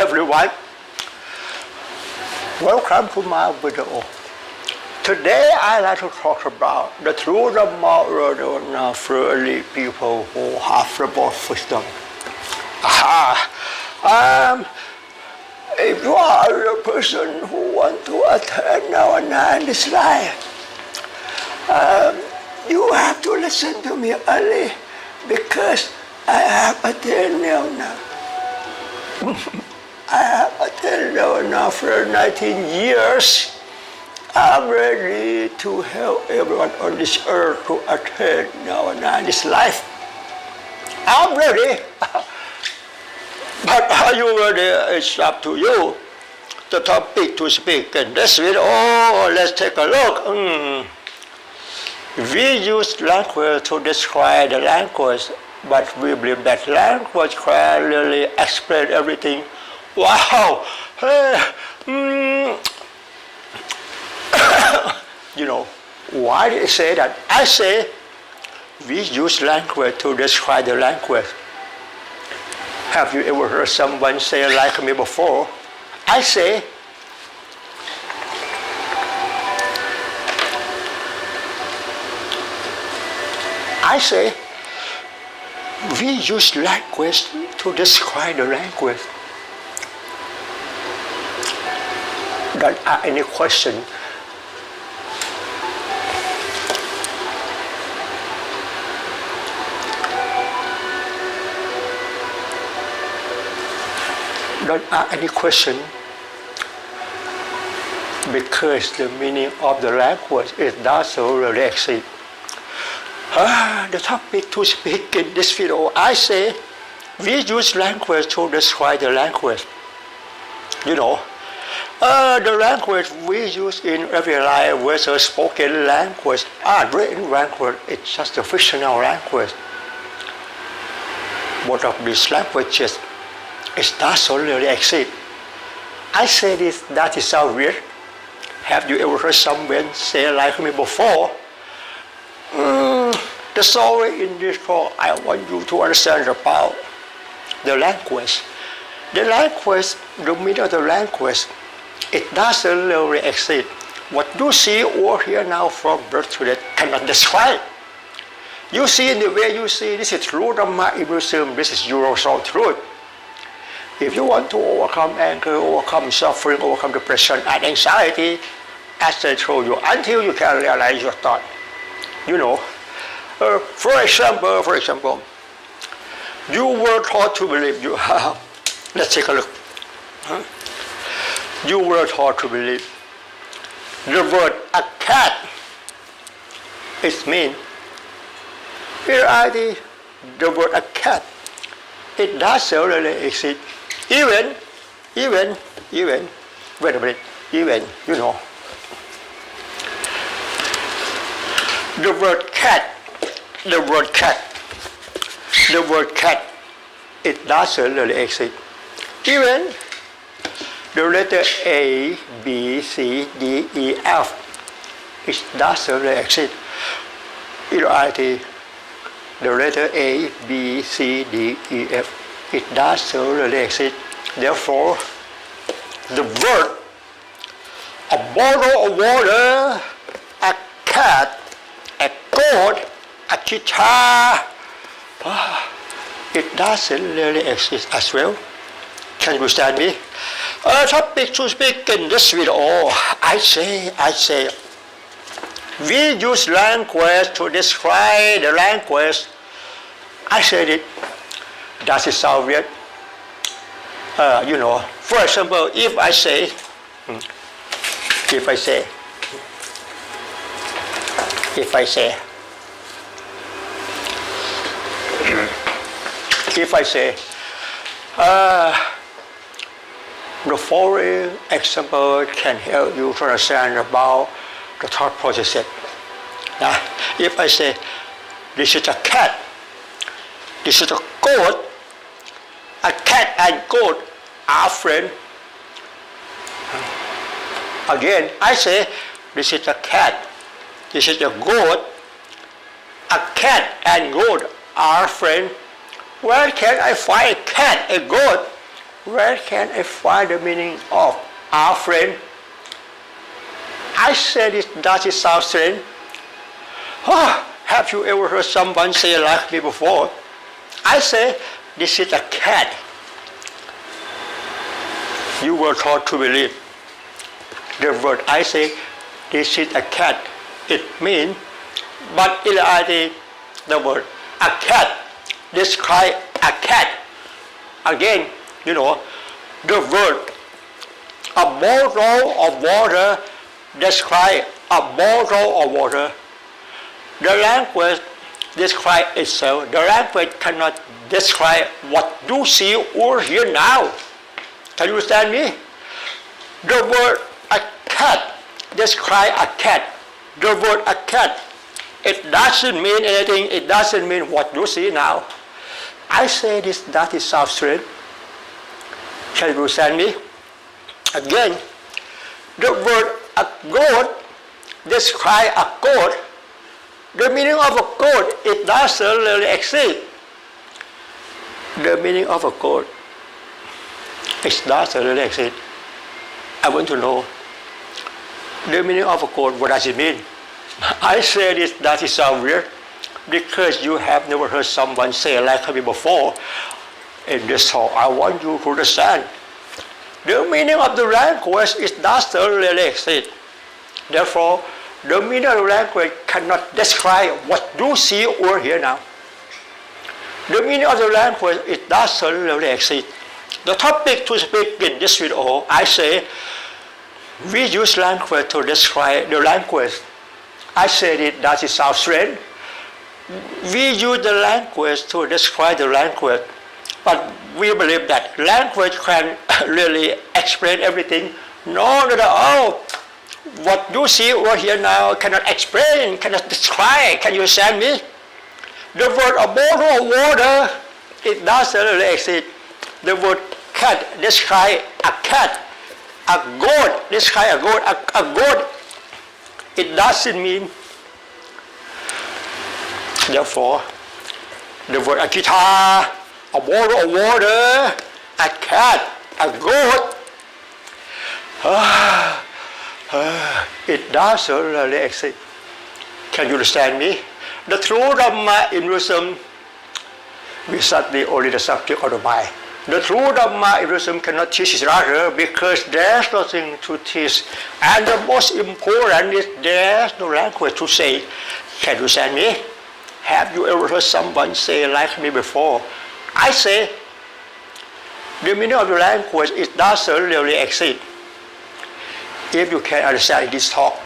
everyone. Welcome to my video. Today I'd like to talk about the truth about the free people who have the both wisdom. If you are a person who want to attain Nirvana in this life, you have to listen to me early because I have attained Nirvana. I have attained Nirvana for 19 years. I'm ready to help everyone on this earth to attain Nirvana in this life. I'm ready. But are you ready? It's up to you. The topic to speak in this video. Let's take a look. We use language to describe the language, but we believe that language can really explain everything. Wow! You know, why did I say that? I say we use language to describe the language. Have you ever heard someone say like me before? I say we use language to describe the language. Don't ask any question. Don't ask any question because the meaning of the language is not so relaxing. The topic to speak in this video, I say we use language to describe the language. You know, the language we use in every life, whether spoken language or written language, it's just a fictional language. Both of these languages is not so really exist. I say this, that is so weird. Have you ever heard someone say like me before? The story in this talk, I want you to understand about the language. The language, the meaning of the language, it doesn't really exist. What you see or hear now from birth to death cannot describe. You see in the way you see, this is truth of my illusion, this is your soul truth. If you want to overcome anger, overcome suffering, overcome depression and anxiety, as I told you, until you can realize your thought. You know, for example, you were taught to believe you have. Let's take a look. You were taught to believe the word a cat is mean. In reality, the word a cat, it doesn't really exist. Even, wait a minute, even, you know, the word cat, it doesn't really exist. Even the letter A, B, C, D, E, F, it doesn't really exist. In reality, the letter A, B, C, D, E, F, it doesn't really exist. Therefore, the word, a bottle of water, a cat, a goat, a guitar, it doesn't really exist as well. Can you understand me? Topic to speak in this video, I say, we use language to describe the language. I said it. Does it sound weird? You know, for example, if I say, the following example can help you to understand about the thought process. Now, if I say, this is a cat, this is a goat, a cat and goat are friends. Again, I say, this is a cat, this is a goat, a cat and goat are friends. Where can I find a cat, a goat, where can I find the meaning of our friend? I said it, does it sound strange? Oh, have you ever heard someone say like me before? I say, this is a cat. You were taught to believe. The word I say, this is a cat. It means, but in reality, the word a cat describe a cat. Again, the word a bottle of water describe a bottle of water. The language describe itself. The language cannot describe what you see or hear now. Can you understand me? The word a cat describe a cat. The word a cat, it doesn't mean anything. It doesn't mean what you see now. I say this, that is sound strange. Can you understand me? Again, the word a goat describe a goat. The meaning of a goat, it doesn't really exist. The meaning of a goat, it doesn't really exist. I want to know the meaning of a goat. What does it mean? I say this, that is sound weird, because you have never heard someone say like me before. In this talk, I want you to understand. The meaning of the language is doesn't really exist. Therefore, the meaning of the language cannot describe what you see or hear now. The meaning of the language, it doesn't really exist. The topic to speak in this video, I say, we use language to describe the language. I said it, does it sound strange? We use the language to describe the language. But we believe that language can really explain everything. No, no, no. What you see or hear now cannot explain, cannot describe. Can you understand me? The word a bottle of water, it doesn't really exist. The word cat describe a cat. A goat describe a goat. A goat, it doesn't mean. Therefore, the word a guitar, a bottle of water, a cat, a goat, it doesn't really exist. Can you understand me? The true Dhamma in Buddhism, we study only the subject of the mind. The true Dhamma in Buddhism cannot teach each other because there's nothing to teach. And the most important is there's no language to say. Can you understand me? Have you ever heard someone say like me before? I say, the meaning of the language, it doesn't really exist. If you can understand this talk,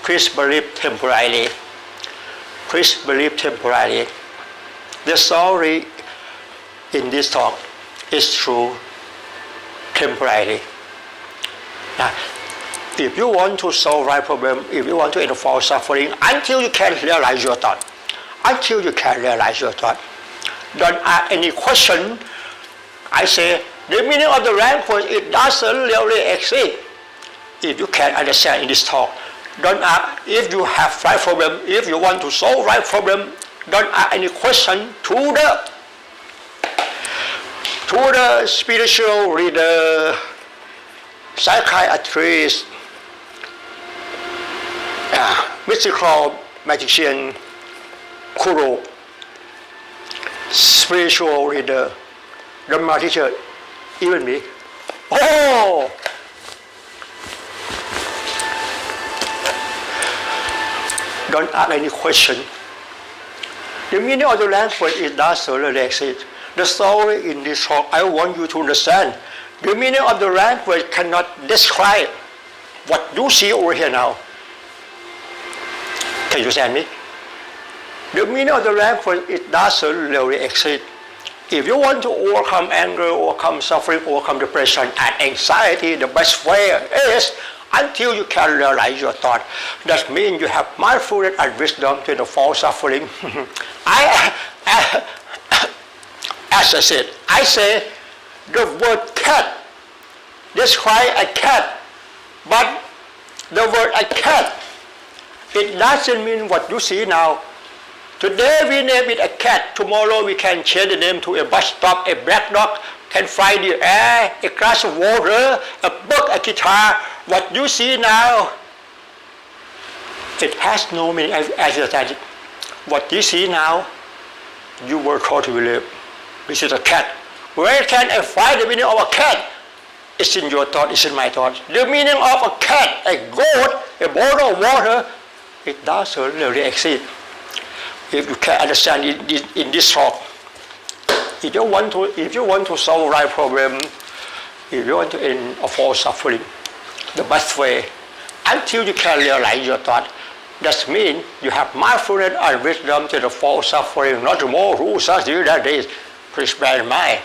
please believe temporarily. Please believe temporarily. The story in this talk is true temporarily. Now, if you want to solve right problem, if you want to end false suffering, until you can realize your thought, don't ask any question. I say, the meaning of the language, it doesn't really exist. If you can understand in this talk, don't ask if you have right problem, if you want to solve right problem, don't ask any question to the spiritual leader, psychiatrist, mystical magician, guru, spiritual leader, Dhamma teacher, even me. Oh! Don't ask any question. The meaning of the language is doesn't really exist. The story in this talk, I want you to understand. The meaning of the language cannot describe what you see over here now. Can you understand me? The meaning of the language, it doesn't really exist. If you want to overcome anger, overcome suffering, overcome depression and anxiety, the best way is until you can realize your thought. That means you have mindfulness and wisdom to the false suffering. As I said, I say the word cat describe a cat, but the word a cat, it doesn't mean what you see now. Today we name it a cat. Tomorrow we can change the name to a bus stop, a black dog, can fly the air, a glass of water, a book, a guitar. What you see now, it has no meaning as that. What you see now, you were taught to believe. This is a cat. Where can I find the meaning of a cat? It's in your thought, it's in my thought. The meaning of a cat, a goat, a bottle of water, it doesn't really exist. If you can understand it in this talk, if you want to solve life problem, if you want to end of all suffering, the best way, until you can realize your thought, that means you have mindfulness and wisdom to the false suffering, not more rules as you that is. Please bear in mind.